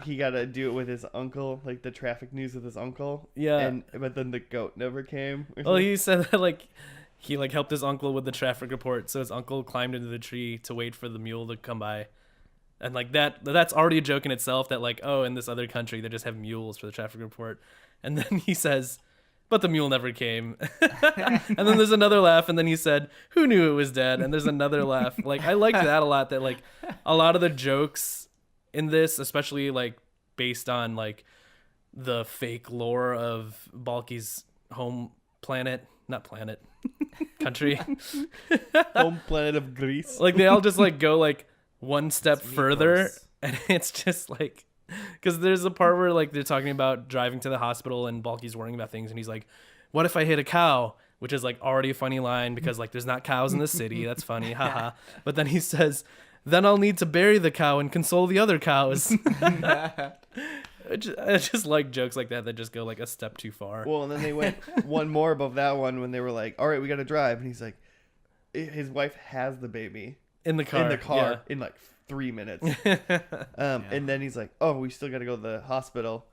he got to do it with his uncle, like the traffic news with his uncle. Yeah. But then the goat never came. Well, he said that like he like helped his uncle with the traffic report, so his uncle climbed into the tree to wait for the mule to come by. And like that's already a joke in itself that like, oh, in this other country they just have mules for the traffic report. And then he says, but the mule never came. And then there's another laugh, and then he said, who knew it was dead? And there's another laugh. Like, I liked that a lot, that like a lot of the jokes in this, especially like based on like the fake lore of Balki's home planet, not planet, country. Home planet of Greece. Like they all just like go like one step It's further, meatballs. and it's just like, because there's a part where like they're talking about driving to the hospital and Balki's worrying about things, and he's like, what if I hit a cow? Which is like already a funny line because like there's not cows in the city. That's funny, haha. But then he says, then I'll need to bury the cow and console the other cows. I just like jokes like that just go like a step too far. Well, and then they went one more above that one when they were like, all right, we got to drive. And he's like, his wife has the baby in the car. Yeah. in like 3 minutes. And then he's like, oh, we still got to go to the hospital.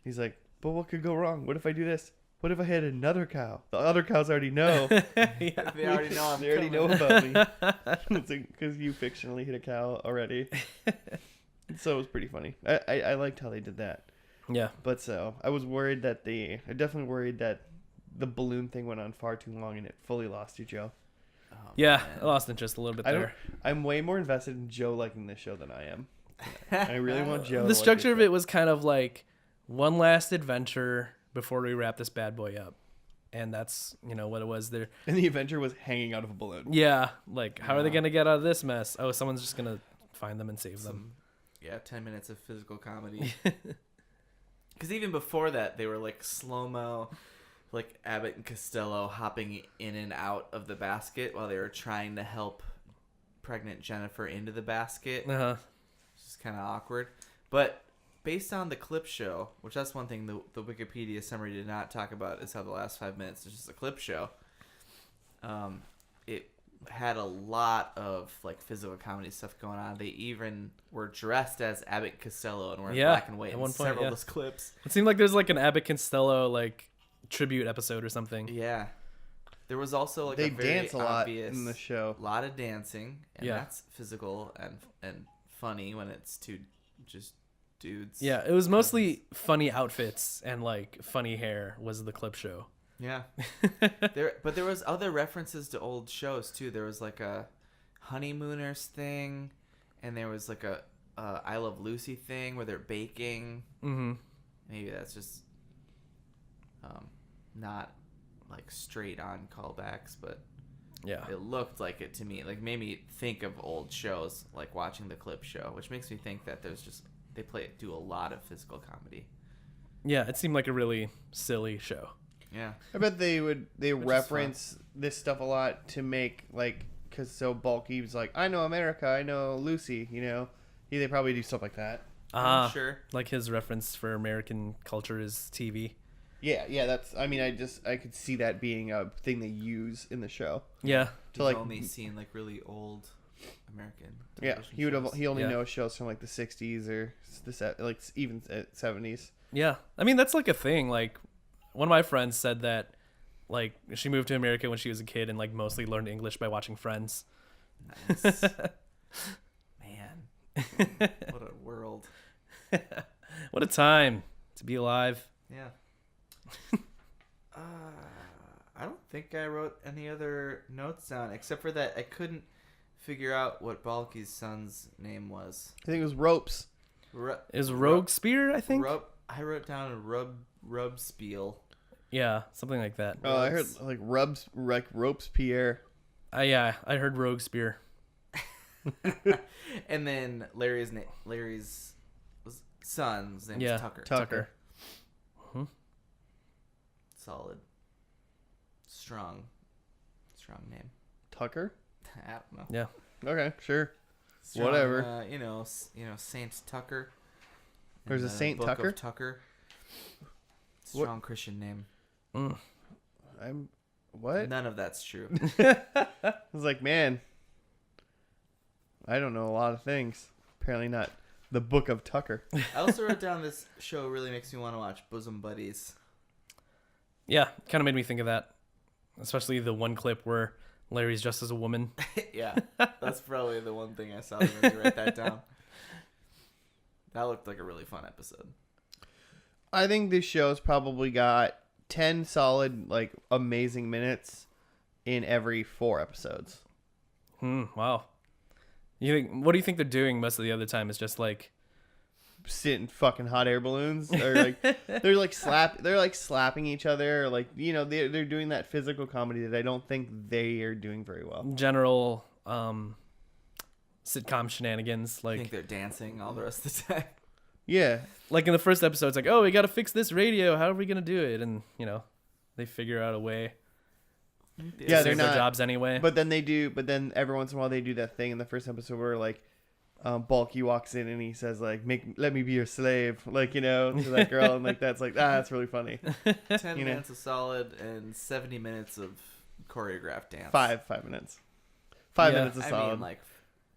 He's like, but what could go wrong? What if I do this? What if I hit another cow? The other cows already know. Yeah. They already know I'm They already know coming. about me. It's because you fictionally hit a cow already. So it was pretty funny. I liked how they did that. Yeah. But so I was worried that I definitely worried that the balloon thing went on far too long and it fully lost you, Joe. Oh, Yeah, man. I lost interest a little bit there. I'm way more invested in Joe liking this show than I am. I really want Joe. The structure of it was kind of like one last adventure before we wrap this bad boy up. And that's, what it was there. And the adventure was hanging out of a balloon. Yeah, like, how are they Yeah. going to get out of this mess? Oh, someone's just going to find them and save them. Yeah, 10 minutes of physical comedy. Because even before that, they were like slow-mo, like Abbott and Costello hopping in and out of the basket while they were trying to help pregnant Jennifer into the basket. Uh-huh. It's just kind of awkward. But based on the clip show, which that's one thing the Wikipedia summary did not talk about, is how the last 5 minutes is just a clip show. It had a lot of like physical comedy stuff going on. They even were dressed as Abbott and Costello and were in black and white at in one point, several yeah. of those clips. It seemed like there's like an Abbott Costello like tribute episode or something. Yeah. There was also like They a very dance a lot obvious in the show. lot of dancing, and Yeah. that's physical and funny when it's two just dudes. Yeah, it was mostly funny outfits and like funny hair was the clip show. Yeah. There was other references to old shows too. There was like a Honeymooners thing, and there was like a I Love Lucy thing where they're baking. Mm-hmm. Maybe that's just not like straight on callbacks, but Yeah. it looked like it to me. Like made me think of old shows, like watching the clip show, which makes me think that they do a lot of physical comedy. Yeah, it seemed like a really silly show. Yeah. I bet they is reference this stuff a lot to make like, because so Balki was like, I know America, I know Lucy, you know. They probably do stuff like that. I'm sure. Like his reference for American culture is TV. Yeah, that's. I mean, I could see that being a thing they use in the show. Yeah. To like, only seen like really old American. Yeah, television he only Yeah. knows shows from like the '60s or like even '70s. Yeah. I mean, that's like a thing. Like, one of my friends said that, like, she moved to America when she was a kid and, like, mostly learned English by watching Friends. Nice. Man. What a world. What a time to be alive. Yeah. I don't think I wrote any other notes down except for that I couldn't figure out what Balki's son's name was. I think it was Ropes. Is Rogue Spear, I think? I wrote down Rubspiel. Yeah, something like that. Oh, I heard like Ropes Pierre. Yeah, I heard Rogue Spear. And then Larry's son's name Yeah, was Tucker. Tucker. Solid. Strong name. Tucker. I don't know. Yeah. Okay, sure. Strong, Whatever. You know, Saint Tucker. There's a Saint Book Tucker? of Tucker. Strong Christian name. What? None of that's true. I was like, man, I don't know a lot of things. Apparently not the Book of Tucker. I also wrote down this show really makes me want to watch Bosom Buddies. Yeah, kind of made me think of that. Especially the one clip where Larry's dressed as a woman. Yeah, that's probably the one thing I saw that made me write that down. That looked like a really fun episode. I think this show's probably got 10 solid, like, amazing minutes in every 4 episodes. Wow. What do you think they're doing most of the other time? Is just like Sitting fucking hot air balloons, or like they're like slapping each other, or like, you know, they're doing that physical comedy that I don't think they are doing very well. general sitcom shenanigans. I Like think they're dancing all the rest of the time. Yeah, like in the first episode, it's like, oh, we got to fix this radio. How are we gonna do it? And you know, they figure out a way. Yeah, to they're save their not- jobs anyway. but then every once in a while they do that thing in the first episode where like Balki walks in and he says like, let me be your slave, like, you know, to that girl, and like that's that's really funny. 10 You know. minutes of solid and 70 minutes of choreographed dance. 5 minutes. 5 Yeah. minutes of I solid. mean, like,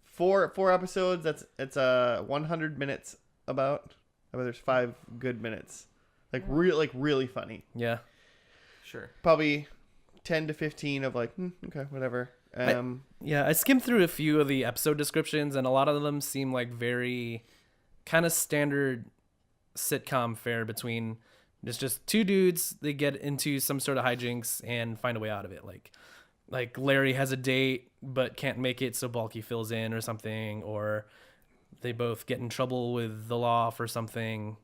Four episodes. It's 100 minutes about. I bet there's 5 good minutes. Like really funny. Yeah. sure. Probably 10 to 15 of like, okay, whatever. Yeah, I skimmed through a few of the episode descriptions, and a lot of them seem like very kind of standard sitcom fare between just two dudes. They get into some sort of hijinks and find a way out of it. Like Larry has a date but can't make it, so Balki fills in or something, or they both get in trouble with the law for something.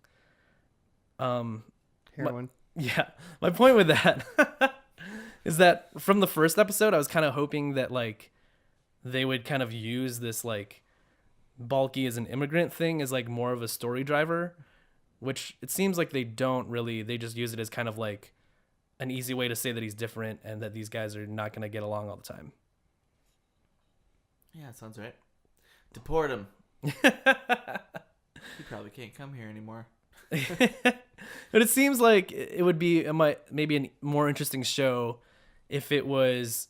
Heroin. Yeah, my point with that is that from the first episode, I was kind of hoping that like they would kind of use this like Balki as an immigrant thing as like more of a story driver, which it seems like they don't really. They just use it as kind of like an easy way to say that he's different and that these guys are not going to get along all the time. Yeah, that sounds right. Deport him. He probably can't come here anymore. But it seems like it would be maybe a more interesting show if it was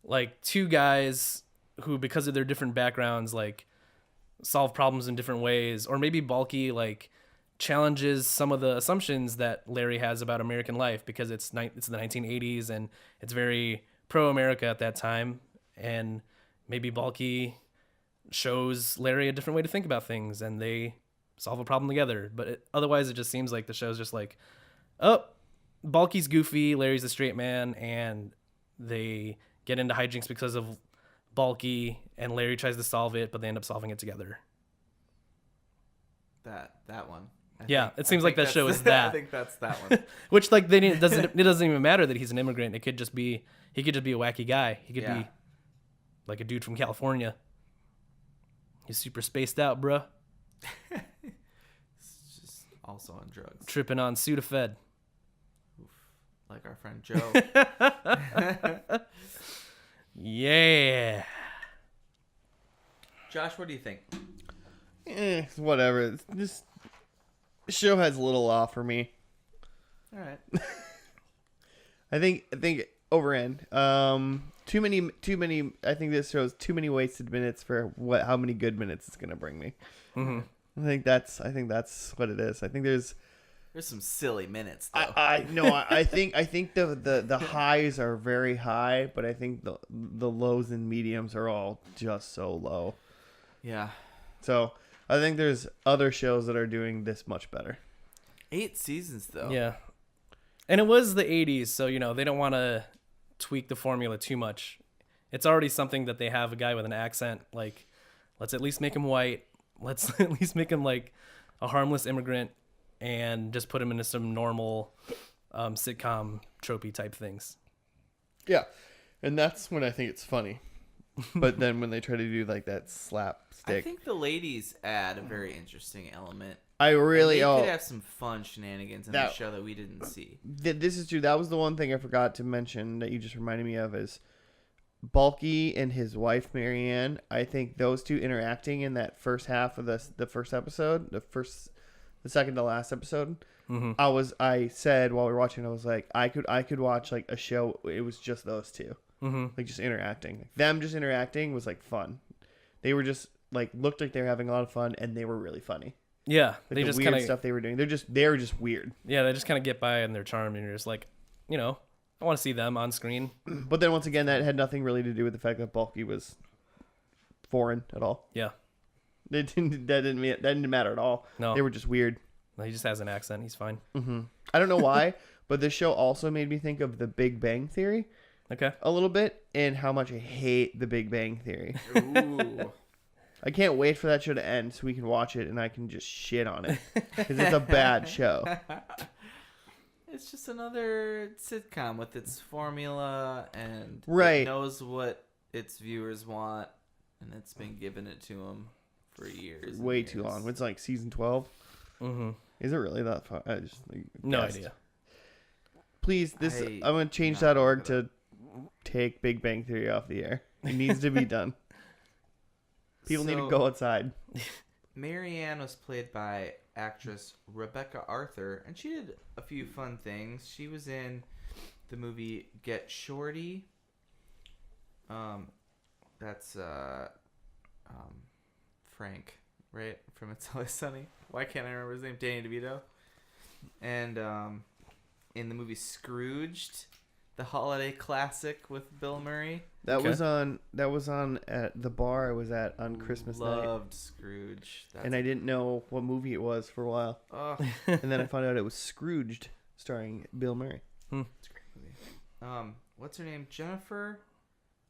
like two guys who, because of their different backgrounds, like solve problems in different ways, or maybe Balki like challenges some of the assumptions that Larry has about American life because it's the 1980s and it's very pro-America at that time, and maybe Balki shows Larry a different way to think about things and they solve a problem together. But otherwise it just seems like the show's just like, oh, Balki's goofy, Larry's the straight man, and they get into hijinks because of Balki, and Larry tries to solve it, but they end up solving it together. That one. It seems like that show is I that. think that's that one. Which like it doesn't even matter that he's an immigrant. He could just be a wacky guy. He could be like a dude from California. He's super spaced out, bruh. It's just also on drugs. Tripping on Sudafed. Oof. Like our friend Joe. Yeah. Josh, what do you think? Whatever. This show has a little off for me. All right. I think overend. Too many. I think this shows too many wasted minutes for how many good minutes it's gonna bring me. Mm-hmm. I think that's what it is. I think there's some silly minutes though. I think the highs are very high, but I think the lows and mediums are all just so low. Yeah. So I think there's other shows that are doing this much better. 8 seasons though. Yeah. And it was the 80s, so they don't want to tweak the formula too much. It's already something that they have a guy with an accent. Like, let's at least make him white. Let's at least make him like a harmless immigrant, and just put him into some normal sitcom tropey type things. Yeah, and that's when I think it's funny. But then when they try to do like that slapstick, I think the ladies add a very interesting element. I really they could have some fun shenanigans in the show that we didn't see. This is true. That was the one thing I forgot to mention that you just reminded me of is Balki and his wife Marianne. I think those two interacting in that first half of the first episode, the second to last episode. Mm-hmm. I said while we were watching, I was like, I could watch like a show. It was just those two, like just interacting. Them just interacting was like fun. They were just like looked like they were having a lot of fun, and they were really funny. Yeah, Like they the just weird kind of stuff they were doing. They were just weird. Yeah, they just kind of get by in their charm, and you're just like, I want to see them on screen. But then once again, that had nothing really to do with the fact that Balki was foreign at all. Yeah, That didn't matter at all. No, They were just weird. No, he just has an accent. He's fine. Mm-hmm. I don't know why, but this show also made me think of The Big Bang Theory Okay. a little bit, and how much I hate The Big Bang Theory. Ooh. I can't wait for that show to end so we can watch it and I can just shit on it because it's a bad show. It's just another sitcom with its formula, and Right. it knows what its viewers want, and it's been giving it to them for years. Way too long. It's like season 12. Mm-hmm. Is it really that far? I just No guessed. idea. Please, I'm going to change.org to take Big Bang Theory off the air. It needs to be done. People need to go outside. Marianne was played by actress Rebecca Arthur, and she did a few fun things. She was in the movie Get Shorty. That's Frank, right? From It's Always Sunny. Why can't I remember his name? Danny DeVito. And in the movie Scrooged, the holiday classic with Bill Murray. That was on at the bar I was at on Christmas night. Loved Scrooge. And I didn't know what movie it was for a while. Oh, And then I found out it was Scrooged, starring Bill Murray. it's a great movie. What's her name? Jennifer?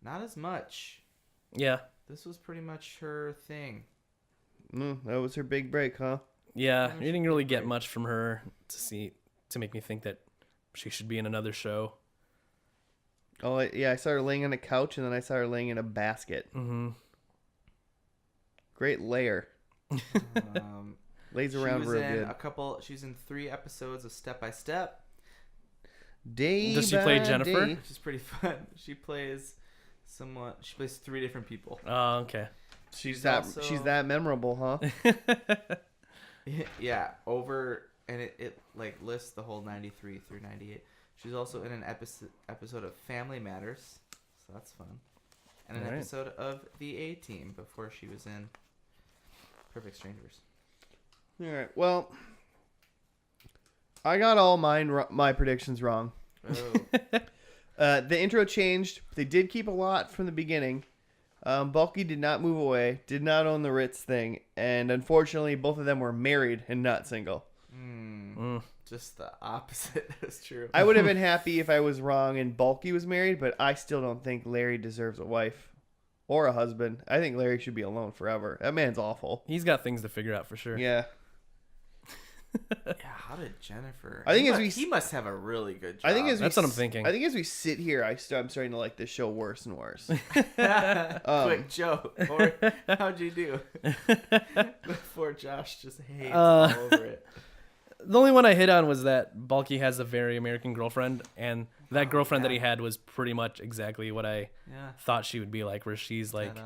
Not as much. Yeah. This was pretty much her thing. That was her big break, huh? Yeah. You didn't really get much from her to make me think that she should be in another show. Oh, yeah, I saw her laying on a couch, and then I saw her laying in a basket. Mm-hmm. Great layer. Lays around real good. She's in 3 episodes of Step by Step. Does she play Jennifer? Which is pretty fun. She plays 3 different people. Oh, okay. She's that memorable, huh? Yeah, and it like lists the whole 93 through 98. She's also in an episode of Family Matters, so that's fun. And an episode of The A-Team before she was in Perfect Strangers. All right. Well, I got all my predictions wrong. Oh. The intro changed. They did keep a lot from the beginning. Balki did not move away, did not own the Ritz thing, and unfortunately, both of them were married and not single. Just the opposite is true. I would have been happy if I was wrong and Balki was married, but I still don't think Larry deserves a wife or a husband. I think Larry should be alone forever. That man's awful. He's got things to figure out for sure. Yeah. Yeah, how did Jennifer? I think he must have a really good job. I think That's what I'm thinking. I think as we sit here, I'm starting to like this show worse and worse. Quick joke. Or how'd you do? Before Josh just hates all over it. The only one I hit on was that Balki has a very American girlfriend, and that girlfriend that he had was pretty much exactly what I thought she would be like, where she's like,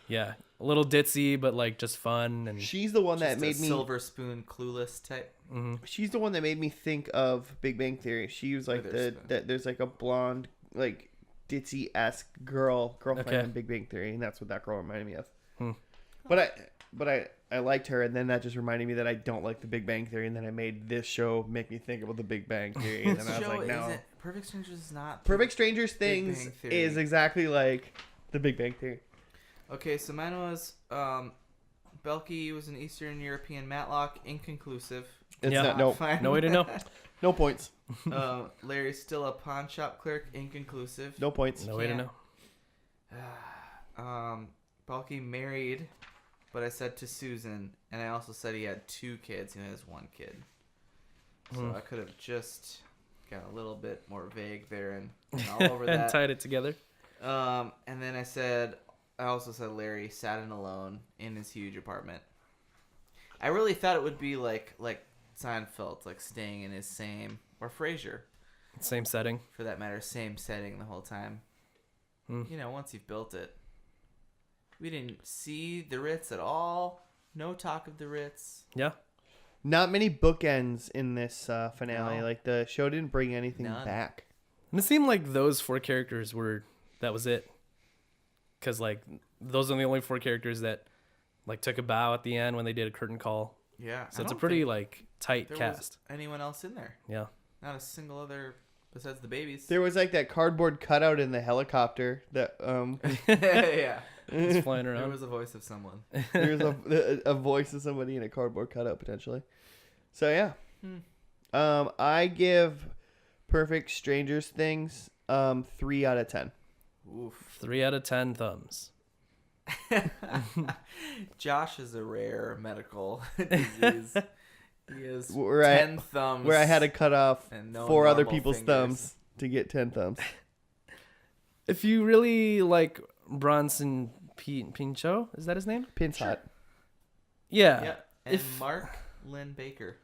yeah, a little ditzy, but like just fun. And she's the one just that made me silver spoon clueless type. She's the one that made me think of Big Bang Theory. She was like there's like a blonde, like ditzy-esque girlfriend in Big Bang Theory, and that's what that girl reminded me of. But I liked her, and then that just reminded me that I don't like the Big Bang Theory, and then I made this show make me think about the Big Bang Theory, and then I was like, no. Perfect Strangers is not. Perfect Strangers Things is exactly like the Big Bang Theory. Okay, so mine was Balki was an Eastern European Matlock, inconclusive. It's not, no. No way to know. No points. Larry's still a pawn shop clerk, inconclusive. No points. No way to know. Balki married, but I said to Susan, and I also said he had 2 kids. He has 1 kid. So I could have just got a little bit more vague there and all over that. And tied it together. And then I also said Larry sat in alone in his huge apartment. I really thought it would be like Seinfeld, like staying in his same, or Frasier. Same setting. For that matter, same setting the whole time. You know, once you've built it. We didn't see the Ritz at all. No talk of the Ritz. Yeah. Not many bookends in this finale. No. Like, the show didn't bring anything back. And it seemed like those 4 characters that was it. Because, like, those are the only 4 characters that, like, took a bow at the end when they did a curtain call. Yeah. So it's a pretty, like, tight cast. Anyone else in there? Yeah. Not a single other besides the babies. There was, like, that cardboard cutout in the helicopter that, yeah. It's flying around. There was a voice of someone. There's a voice of somebody in a cardboard cutout, potentially. So, yeah. I give Perfect Strangers Things 3 out of 10. Oof. 3 out of 10 thumbs. Josh is a rare medical disease. He has 10 thumbs. Where I had to cut off no 4 other normal people's fingers. thumbs to get 10 thumbs. If you really like Bronson Pinchot, is that his name? Pin's hot. Yeah. Yep. And Mark Lynn Baker.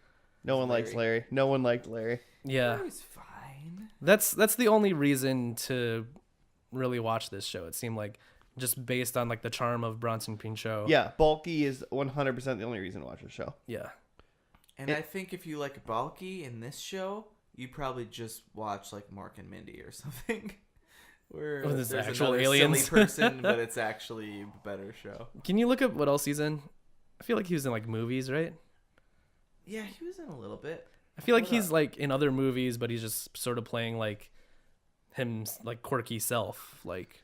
No one likes Larry. No one liked Larry. Yeah. Larry's fine. That's the only reason to really watch this show. It seemed like just based on like the charm of Bronson Pinchot. Yeah, Balki is 100% the only reason to watch the show. Yeah. And I think if you like Balki in this show, you probably just watch like Mark and Mindy or something. Where there's actual another aliens. silly person, but it's actually a better show. Can you look up what else he's in? I feel like he was in like movies, right? Yeah, he was in a little bit. I feel like he's like in other movies, but he's just sort of playing like him, like quirky self, like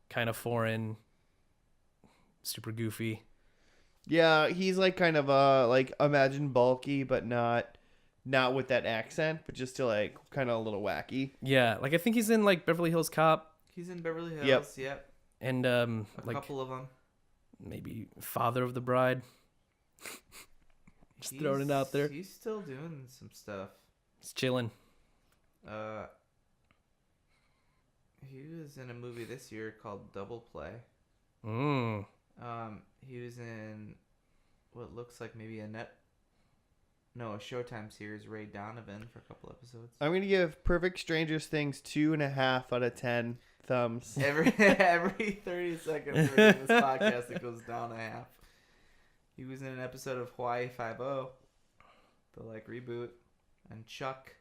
kind of foreign, super goofy. Yeah, he's like kind of like imagine Balki, but not with that accent, but just to like kind of a little wacky. Yeah, like I think he's in like Beverly Hills Cop. He's in Beverly Hills. Yep. And A like couple of them. maybe Father of the Bride. Just throwing it out there. He's still doing some stuff. He's chilling. He was in a movie this year called Double Play. Mm. He was in what looks like maybe a Showtime series, Ray Donovan, for a couple episodes. I'm gonna give Perfect Strangers Things 2.5 out of 10 thumbs. Every 30 seconds during this podcast, it goes down a half. He was in an episode of Hawaii Five-0, the like reboot, and Chuck.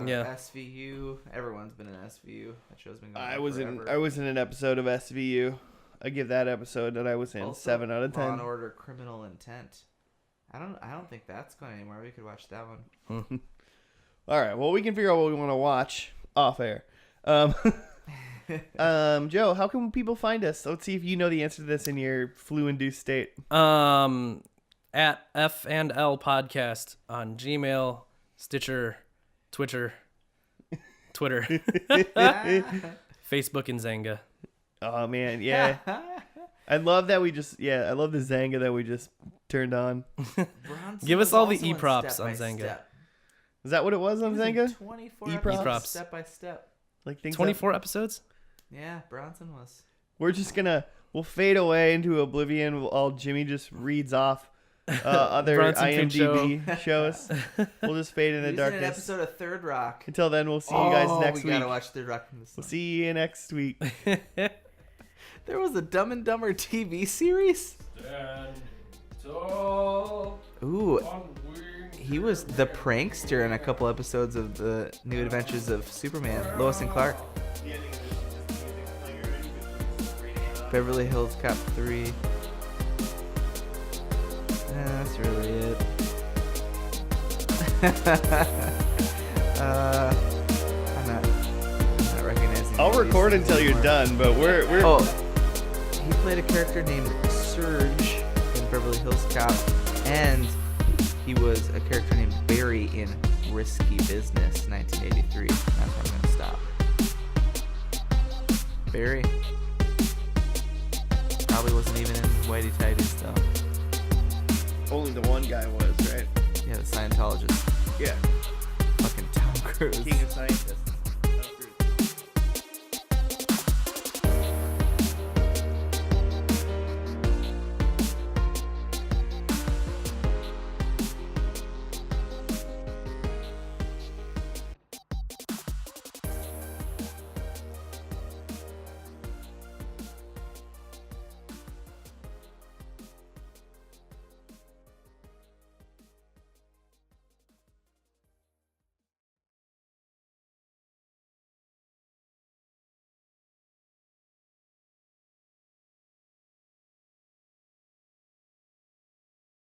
Yeah. SVU. Everyone's been in SVU. That show's been going on I was forever. in an episode of SVU. I give that episode that I was in Also, 7 out of 10. Law and Order: Criminal Intent. I don't think that's going anywhere. We could watch that one. All right. Well, we can figure out what we want to watch off air. Joe, how can people find us? Let's see if you know the answer to this in your flu-induced state. at F&L Podcast on Gmail, Stitcher, Twitter, Facebook, and Zanga. Oh man, yeah. I love that I love the Zanga that we just turned on. Bronson Give us was all the also in e-props Step by on Zanga. Step. Is that what it was He on was in Zanga? 24 E-props? episodes, step by step. Like things 24 episodes? Yeah, Bronson was. We're just we'll fade away into oblivion while Jimmy just reads off other Bronson Fink IMDb shows. We'll just fade into He was in an darkness. episode of Third Rock. Until then, we'll see you guys next we week. gotta watch Third Rock from the We'll sun. see you next week. There was a Dumb and Dumber TV series. Ooh, he was the prankster in a couple episodes of the New Adventures of Superman, Lois and Clark. Beverly Hills Cop 3. That's really it. I'm not recognizing. I'll these record things until you're anymore. done, but we're Oh, he played a character named Surge in Beverly Hills Cop, and he was a character named Barry in Risky Business, 1983. That's where I'm gonna stop. Barry probably wasn't even in Whitey Tighties though. only the one guy was, right? Yeah, the Scientologist. Yeah. Fucking Tom Cruise. King of Scientists.